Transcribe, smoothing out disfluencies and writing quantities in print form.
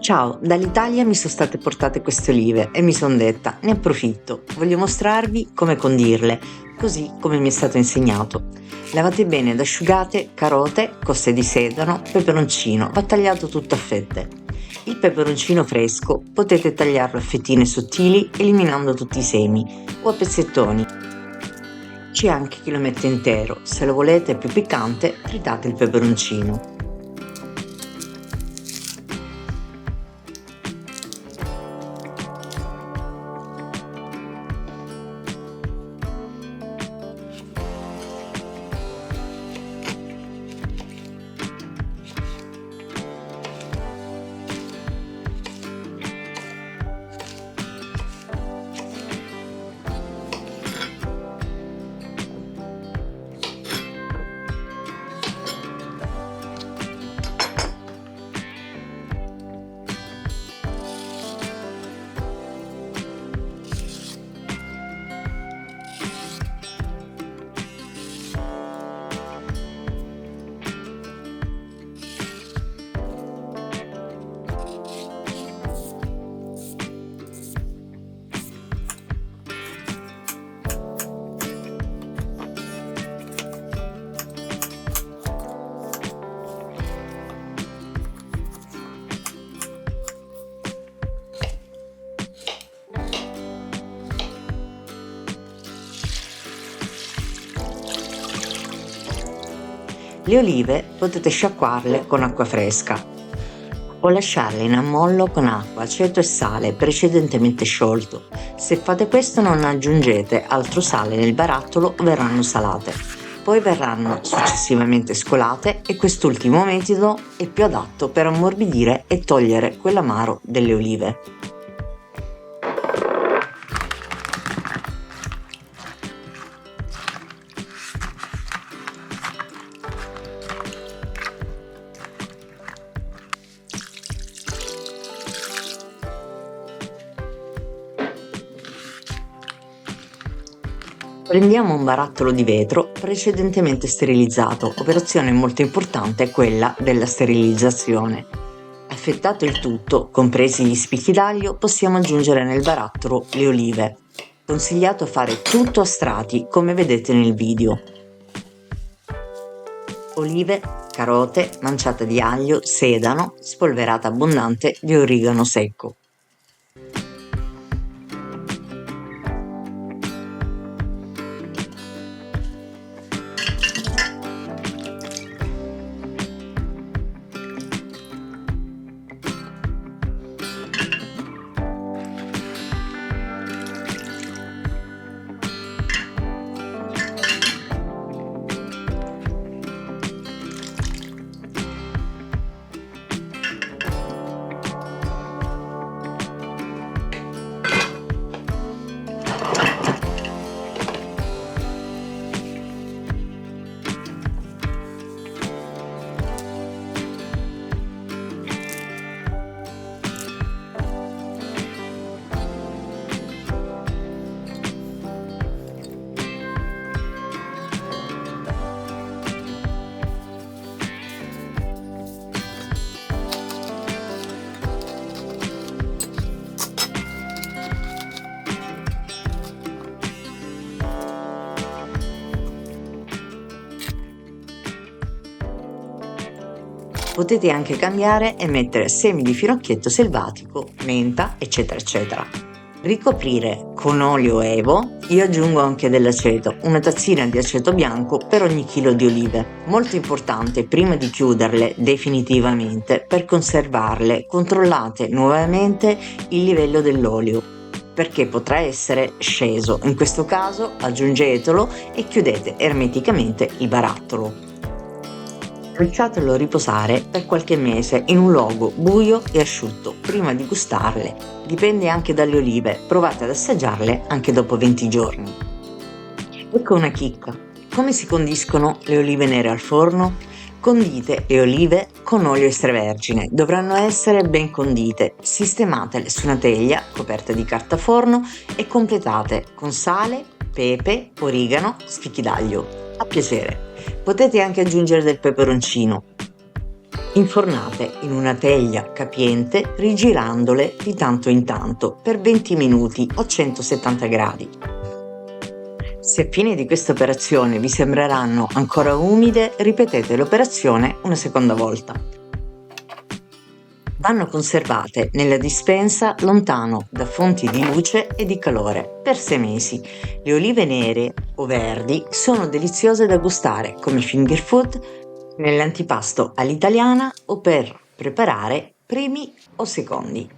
Ciao, dall'Italia mi sono state portate queste olive e mi sono detta, ne approfitto, voglio mostrarvi come condirle, così come mi è stato insegnato. Lavate bene ed asciugate carote, coste di sedano, peperoncino, va tagliato tutto a fette. Il peperoncino fresco potete tagliarlo a fettine sottili eliminando tutti i semi o a pezzettoni. C'è anche chi lo mette intero, se lo volete più piccante tritate il peperoncino. Le olive potete sciacquarle con acqua fresca o lasciarle in ammollo con acqua, aceto e sale precedentemente sciolto. Se fate questo non aggiungete altro sale nel barattolo, verranno salate. Poi verranno successivamente scolate e quest'ultimo metodo è più adatto per ammorbidire e togliere quell'amaro delle olive. Prendiamo un barattolo di vetro precedentemente sterilizzato, operazione molto importante è quella della sterilizzazione. Affettato il tutto, compresi gli spicchi d'aglio, possiamo aggiungere nel barattolo le olive. Consigliato fare tutto a strati come vedete nel video. Olive, carote, manciata di aglio, sedano, spolverata abbondante di origano secco. Potete anche cambiare e mettere semi di finocchietto selvatico, menta, eccetera eccetera. Ricoprire con olio Evo, io aggiungo anche dell'aceto, una tazzina di aceto bianco per ogni chilo di olive. Molto importante, prima di chiuderle definitivamente, per conservarle, controllate nuovamente il livello dell'olio, perché potrà essere sceso. In questo caso aggiungetelo e chiudete ermeticamente il barattolo. Lasciatelo riposare per qualche mese in un luogo buio e asciutto prima di gustarle. Dipende anche dalle olive, provate ad assaggiarle anche dopo 20 giorni. Ecco una chicca. Come si condiscono le olive nere al forno? Condite le olive con olio extravergine, dovranno essere ben condite. Sistematele su una teglia coperta di carta forno e completate con sale, pepe, origano, spicchi d'aglio. A piacere. Potete anche aggiungere del peperoncino. infornate in una teglia capiente rigirandole di tanto in tanto per 20 minuti o 170 gradi. Se a fine di questa operazione vi sembreranno ancora umide, ripetete l'operazione una seconda volta. Vanno conservate nella dispensa lontano da fonti di luce e di calore per 6 mesi. Le olive nere o verdi sono deliziose da gustare come finger food, nell'antipasto all'italiana o per preparare primi o secondi.